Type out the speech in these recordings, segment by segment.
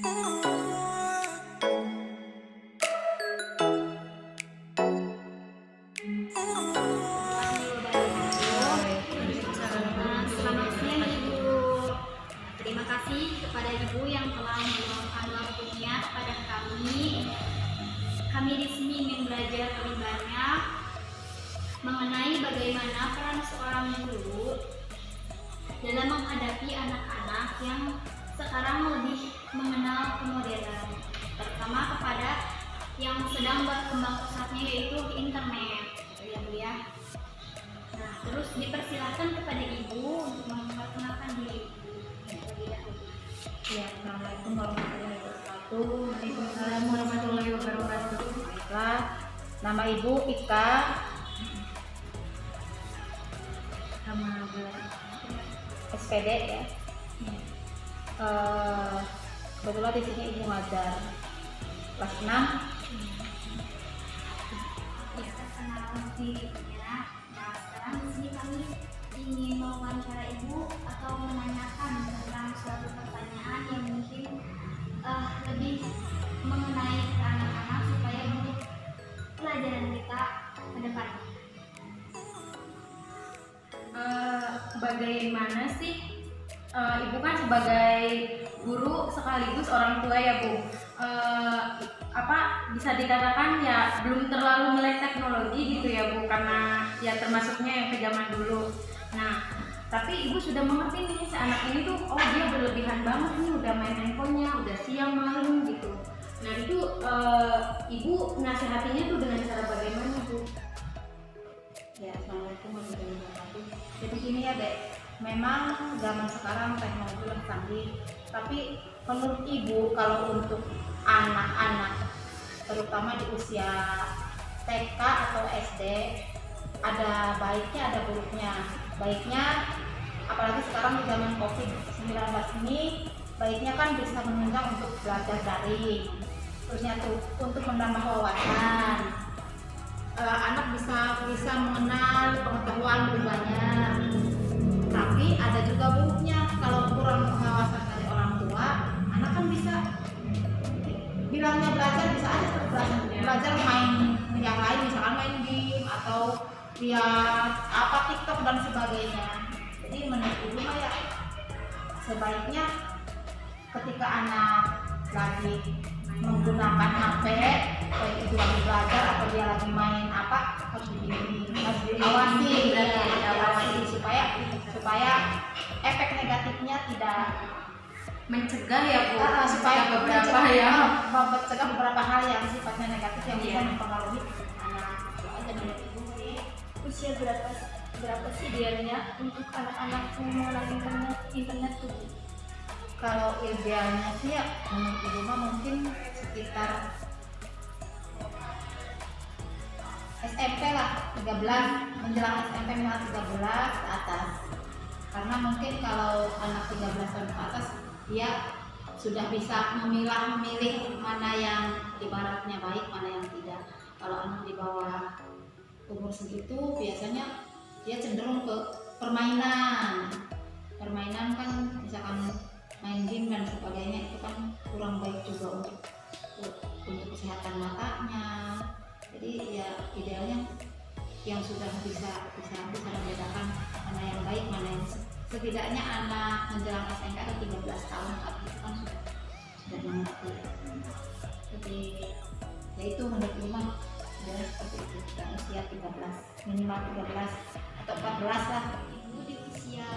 Selamat siang Ibu. Terima kasih kepada Ibu yang telah meluangkan waktunya kepada kami. Kami di sini ingin belajar lebih banyak mengenai bagaimana peran seorang guru dalam menghadapi anak-anak yang sekarang lebih mengenal kemodernan, terutama kepada yang sedang berkembang pesatnya yaitu internet, ya Bu ya. Nah, terus dipersilakan kepada Ibu untuk memperkenalkan diri Ibu terlebih dahulu. Ya, Assalamualaikum warahmatullahi wabarakatuh. Waalaikumsalam warahmatullahi wabarakatuh. Baiklah, nama Ibu Ika. Nama SPD ya. Kebetulan di sini Ibu ngajar kelas 6. Ya, perkenalan dirinya. Nah, sekarang di sini kami ingin mewawancara Ibu atau menanyakan tentang suatu pertanyaan yang mungkin lebih mengenai ke anak-anak supaya untuk pelajaran kita ke depan. Bagaimana sih Ibu kan sebagai guru sekaligus orang tua ya Bu, bisa dikatakan ya belum terlalu melek teknologi gitu ya Bu, karena ya termasuknya yang ke zaman dulu. Nah, tapi Ibu sudah mengerti nih si anak ini tuh, oh dia berlebihan banget nih, udah main handphonenya, udah siang malam gitu. Nah itu Ibu nasihatinya tuh dengan cara bagaimana Bu? Ya, Assalamualaikum warahmatullahi wabarakatuh. Jadi gini ya Dek, memang zaman sekarang teknologi lebih canggih, tapi menurut Ibu kalau untuk anak-anak terutama di usia TK atau SD ada baiknya ada buruknya. Baiknya apalagi sekarang di zaman COVID-19 ini, baiknya kan bisa menunjang untuk belajar daring, terusnya tuh untuk menambah wawasan. Anak bisa mengenal pengetahuan lebih banyak. Tapi ada juga buruknya, kalau kurang pengawasan dari orang tua, anak kan bisa bilangnya belajar, bisa aja belajar main yang lain, misalkan main game atau lihat TikTok dan sebagainya. Jadi menurut Ibu mah ya sebaiknya ketika anak lagi menggunakan HP, baik itu lagi belajar atau dia lagi main harus diawasi supaya efek negatifnya tidak Mencegah ya Bu, supaya mencegah beberapa hal yang sifatnya negatif yang bisa mempengaruhi anak. Itu aja menurut Ibu sih. Usia berapa sih idealnya untuk anak-anak mengenal internet tuh? Kalau idealnya sih ya menurut Ibu mah mungkin sekitar SMP lah, 13 menjelang SMP minimal 13 ke atas. Karena mungkin kalau anak 13 tahun ke atas dia sudah bisa memilih mana yang ibaratnya baik, mana yang tidak. Kalau anak di bawah umur segitu biasanya dia cenderung ke permainan kan, misalkan main game dan sebagainya, itu kan kurang baik juga untuk kesehatan matanya. Jadi ya idealnya yang sudah bisa membedakan mana yang baik, mana yang setidaknya anak menjelang SMK atau 13 tahun itu kan sudah mengerti. Jadi ya itu menurut Imam ya seperti itu, yang usia 13 minimal 13 atau 14 lah. Ibu di usia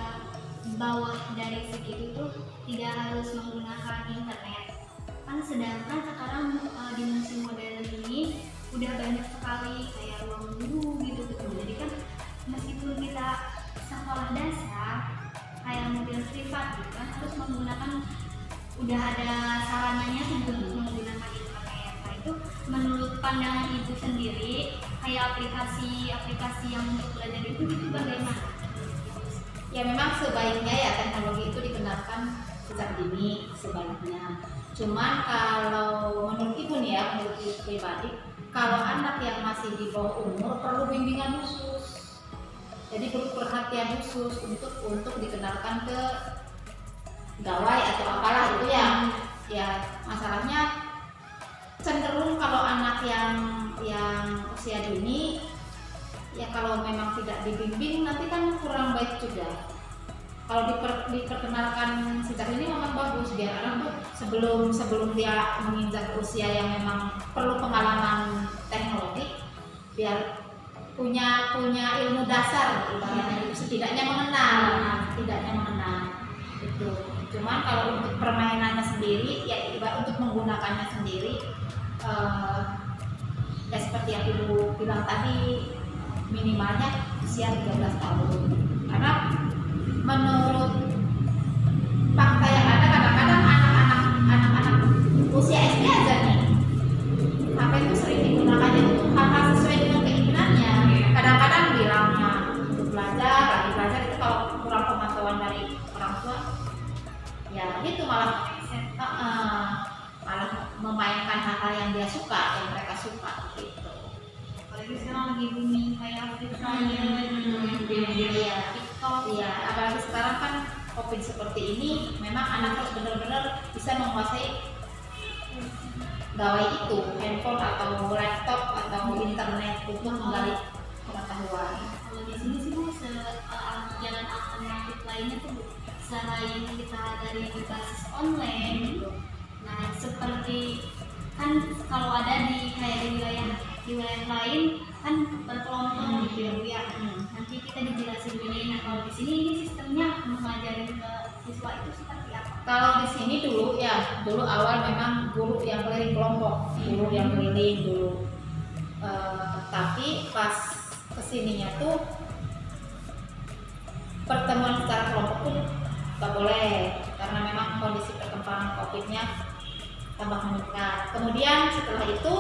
bawah dari segitu tuh tidak harus menggunakan internet kan, sedangkan sekarang di musim modern ini udah banyak sekali kayak ruang guru gitu. Jadi kan meskipun kita sekolah dasar kayak model privat gitu kan harus menggunakan, udah ada sarananya sebelum menggunakan internet. Nah itu menurut pandangan Ibu sendiri kayak aplikasi yang untuk belajar itu bagaimana? Ya memang sebaiknya ya teknologi itu dikenalkan sejak dini sebaiknya. Cuman kalau menurut Ibu nih ya, menurut Ibu pribadi, kalau anak yang masih di bawah umur perlu bimbingan khusus. Jadi perlu perhatian khusus untuk dikenalkan ke gawai atau apalah itu ya. ya masalahnya cenderung kalau anak yang usia dini ya kalau memang tidak dibimbing nanti kan kurang baik juga. Kalau diperkenalkan sejak ini memang bagus biar anak tuh sebelum dia menginjak usia yang memang perlu pengalaman teknologi biar punya ilmu dasar ibaratnya setidaknya mengenal itu. Cuman kalau untuk permainannya sendiri ya untuk menggunakannya sendiri ya seperti yang Ibu bilang tadi minimalnya usia 13 tahun karena menurut fakta yang ada kadang-kadang anak-anak usia SD aja nih HP itu sering digunakannya untuk hal-hal sesuai dengan keinginannya. Kadang-kadang bilangnya untuk lagi belajar itu kalau kurang pemantauan dari orang tua ya gitu malah memainkan hal-hal yang dia suka, yang mereka suka gitu. Apalagi sekarang lagi booming kayak Free Fire, TikTok. Iya, apalagi sekarang kan COVID seperti ini, memang anak harus benar-benar bisa menguasai gawai itu, handphone atau laptop atau internet untuk menggali pengetahuan. Kalau di sini sih Bu, jalan alternatif lainnya tuh Bu, selain kita dari berbasis online. Nah, seperti kan kalau ada di kayak di wilayah lain kan berkelompok gitu ya Bu ya. Nanti kita dijelasin ini. Nah, kalau di sini ini sistemnya mengajarin ke siswa itu seperti apa? Kalau di sini dulu awal memang guru yang keliling kelompok, dulu. Tapi pas kesininya tuh pertemuan secara kelompok pun nggak boleh karena memang kondisi perkembangan COVID-nya tambah meningkat. Kemudian setelah itu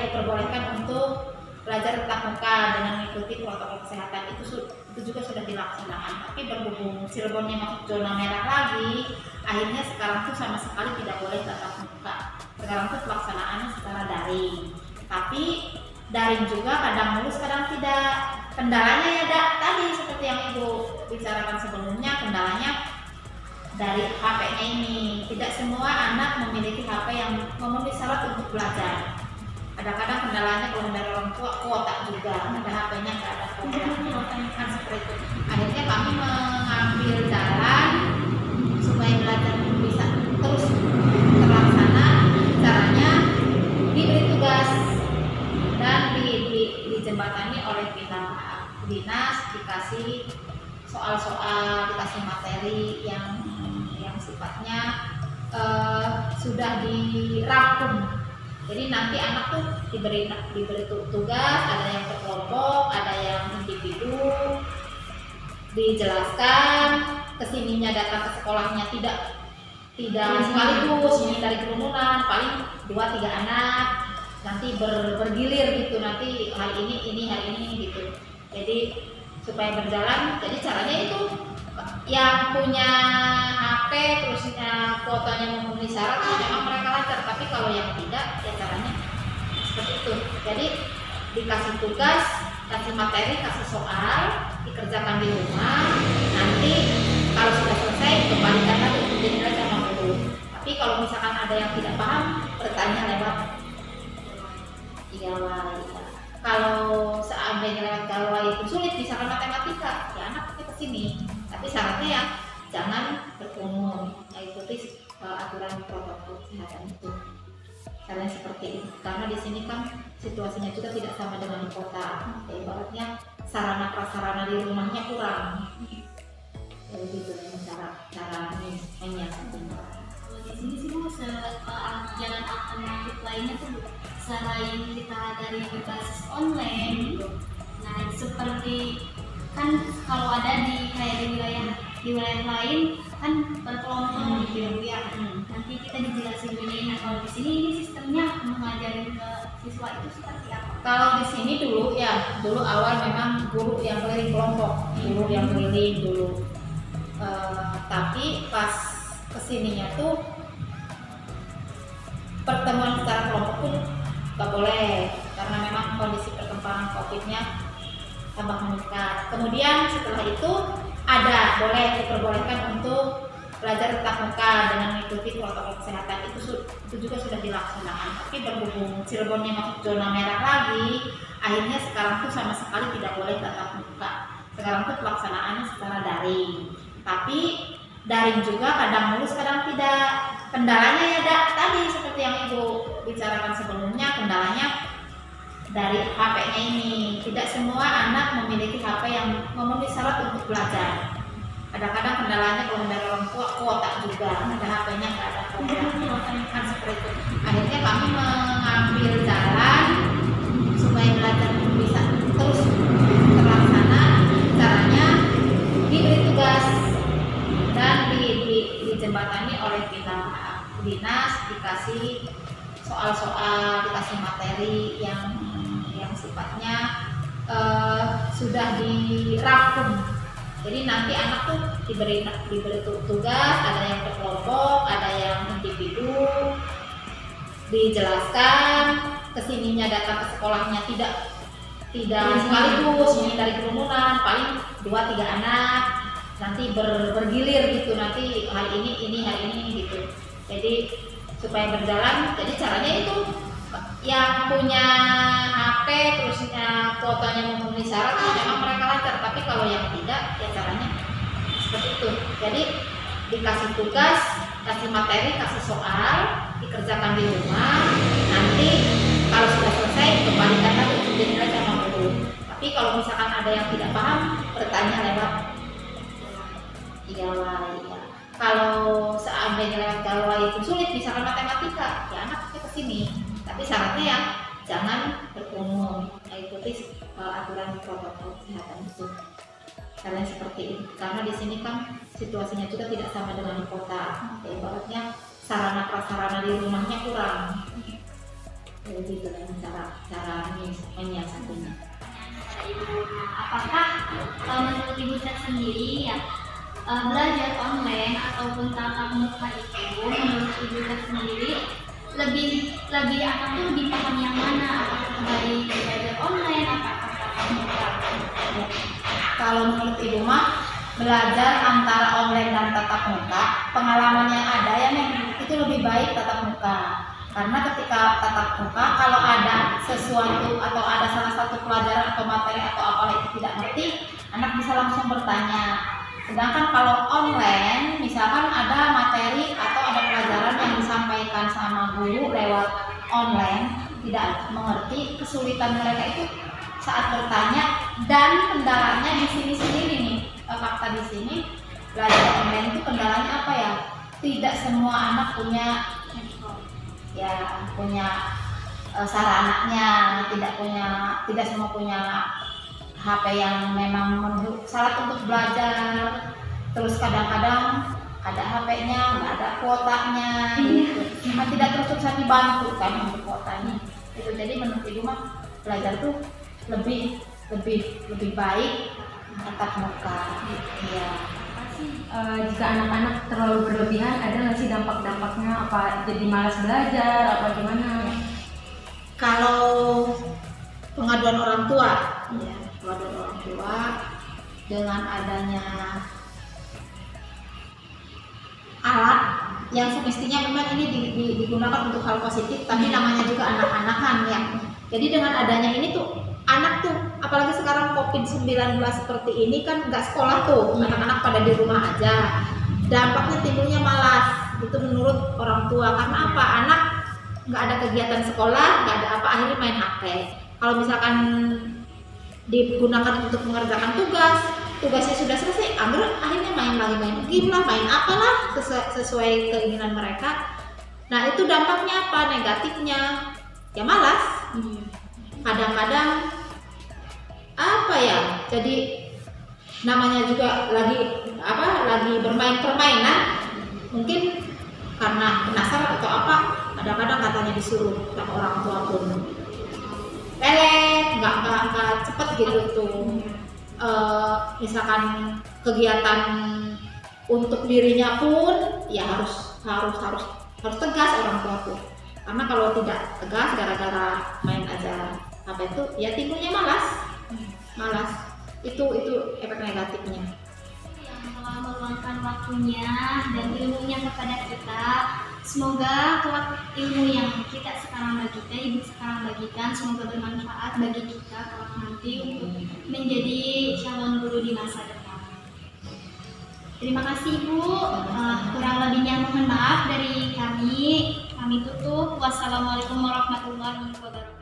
diperbolehkan untuk belajar tatap muka dengan mengikuti protokol kesehatan itu juga sudah dilaksanakan. Tapi berhubung Cirebonnya masuk zona merah lagi, akhirnya sekarang tuh sama sekali tidak boleh tatap muka. Sekarang tuh pelaksanaannya secara daring. Tapi daring juga kadang mulus kadang tidak. Kendalanya ya tadi seperti yang Ibu bicarakan sebelumnya, kendalanya dari HP-nya ini. Tidak semua anak memiliki HP yang memenuhi syarat untuk belajar. Kadang-kadang kendalanya kalau dari orang tua kuota juga, ada HP-nya nggak ada kuota, kan seperti itu. Akhirnya kami mengambil jalan supaya belajar bisa terus terlaksana. Caranya diberi tugas dan dijembatani oleh pihak dinas, dikasih soal-soal, dikasih materi yang sifatnya sudah dirangkum. Jadi nanti anak tuh diberi tugas, ada yang berkelompok, ada yang individu, dijelaskan kesininya datang ke sekolahnya tidak sekaligus, ini dari kerumunan paling 2-3 anak nanti bergilir gitu, nanti hari ini gitu. Jadi supaya berjalan, jadi caranya itu yang punya HP terusnya kuotanya memenuhi syarat memang mereka lancar, tapi kalau yang tidak ya caranya seperti itu. Jadi dikasih tugas, kasih materi, kasih soal, dikerjakan di rumah, nanti kalau sudah selesai kembalikan lagi untuk dinilai sama guru. Tapi kalau misalkan ada yang tidak paham, bertanya lewat gawai. Kalau seandainya lewat gawai itu sulit, misalkan matematika, ya anak kita kesini. Tapi syaratnya ya jangan berkerumun, ikuti aturan protokol kesehatan itu. Caranya seperti itu. Karena di sini kan situasinya juga tidak sama dengan di kota. Ya, ibaratnya sarana prasarana di rumahnya kurang. Jadi gitu cara menyiasatinya. Kalau di sini sih Bu, jalan alternatif lainnya tuh Bu, selain kita dari berbasis online. Nah, seperti kan kalau ada di kayak di wilayah lain kan berkelompok gitu ya Bu ya. Nanti kita dijelasin ini. Nah, kalau di sini ini sistemnya mengajarin ke siswa itu seperti apa? Kalau di sini dulu awal memang guru yang keliling kelompok, dulu. Tapi pas kesininya tuh pertemuan secara kelompok pun nggak boleh karena memang kondisi perkembangan COVID-nya tambah meningkat. Kemudian setelah itu diperbolehkan untuk belajar tatap muka dengan mengikuti protokol kesehatan itu juga sudah dilaksanakan. Tapi berhubung Cirebonnya masuk zona merah lagi, akhirnya sekarang tuh sama sekali tidak boleh tatap muka. Sekarang tuh pelaksanaannya secara daring. Tapi daring juga kadang mulus kadang tidak. Kendalanya ya tadi seperti yang Ibu bicarakan sebelumnya, kendalanya dari HP-nya ini. Tidak semua anak memiliki HP yang memenuhi syarat untuk belajar. Kadang-kadang kendalanya kalau dari orang tua kuota juga, ada HP-nya nggak ada kuota, kan seperti itu. Akhirnya kami mengambil jalan supaya belajar bisa terus terlaksana. Caranya diberi tugas dan dijembatani oleh pihak dinas, dikasih soal-soal, dikasih materi yang sifatnya sudah dirangkum. Jadi nanti anak tuh diberi tugas, ada yang berkelompok, ada yang individu, dijelaskan kesininya datang ke sekolahnya tidak sekaligus, menghindari kerumunan, paling 2-3 anak, nanti bergilir gitu, nanti hari ini gitu. Jadi supaya berjalan, jadi caranya itu yang punya HP terusnya kuotanya memenuhi syarat memang mereka lancar, tapi kalau yang tidak ya caranya seperti itu. Jadi dikasih tugas, kasih materi, kasih soal, dikerjakan di rumah, nanti kalau sudah selesai kembalikan lagi untuk dinilai sama guru. Tapi kalau misalkan ada yang tidak paham, bertanya lewat gawai ya. Kalau seandainya lewat gawai itu sulit, misalkan matematika, ya anak ke sini. Tapi syaratnya ya jangan berkerumun, ikuti aturan protokol kesehatan itu. Karena seperti itu, karena di sini kan situasinya juga tidak sama dengan di kota. Ibaratnya sarana prasarana di rumahnya kurang. Jadi itu cara menyiasatinya. Apakah menurut Ibu sendiri ya belajar online ataupun tatap muka itu menurut Ibu sendiri lebih akan tuh dipaham yang mana, apakah baik belajar online apakah tatap muka? Kalau menurut Ibu mah belajar antara online dan tatap muka, pengalaman yang ada yang itu lebih baik tatap muka. Karena ketika tatap muka, kalau ada sesuatu atau ada salah satu pelajaran atau materi atau apa itu tidak ngerti, anak bisa langsung bertanya. Sedangkan kalau online, misalkan ada materi atau ada pelajaran yang disampaikan sama guru lewat online, tidak mengerti, kesulitan mereka itu saat bertanya, dan kendalanya di sini sendiri nih, fakta di sini belajar online itu kendalanya apa ya? Tidak semua anak punya sarananya, tidak semua punya HP yang memang memenuhi syarat untuk belajar. Terus kadang-kadang ada HP-nya nggak ada kuotanya, gitu. Tidak terus-terusan dibantu kan untuk kuotanya. Itu jadi menurut Ibu mah belajar tuh lebih baik tatap muka. Iya. Jika anak-anak terlalu berlebihan, ada nggak sih dampak-dampaknya? Apa jadi malas belajar? Apa gimana? Kalau pengaduan orang tua, ya, pengaduan orang tua dengan adanya alat yang semestinya memang ini digunakan untuk hal positif, tapi namanya juga anak-anakan ya. Jadi dengan adanya ini tuh anak tuh, apalagi sekarang COVID-19 seperti ini kan nggak sekolah tuh, anak-anak pada di rumah aja. Dampaknya timbulnya malas, itu menurut orang tua. Karena apa? Anak nggak ada kegiatan sekolah, nggak ada apa, akhirnya main HP. Kalau misalkan digunakan untuk mengerjakan tugasnya sudah selesai, akhirnya main game lah, main apalah sesuai keinginan mereka. Nah itu dampaknya apa? Negatifnya ya malas. Kadang-kadang apa ya, jadi namanya juga lagi bermain permainan, mungkin karena penasaran atau apa, kadang-kadang katanya disuruh sama orang tua pun pelet, nggak cepet gitu tuh. Misalkan kegiatan untuk dirinya pun ya harus tegas orang tua tuh. Karena kalau tidak tegas gara-gara main aja apa itu ya timbulnya malas. Itu efek negatifnya. Yang yang telah meluangkan waktunya dan ilmunya kepada kita. Semoga kelak ilmu yang kita sekarang bagikan, Ibu sekarang bagikan, semoga bermanfaat bagi kita kelak nanti untuk menjadi calon guru di masa depan. Terima kasih Ibu. Kurang lebihnya mohon maaf dari kami. Kami tutup. Wassalamualaikum warahmatullahi wabarakatuh.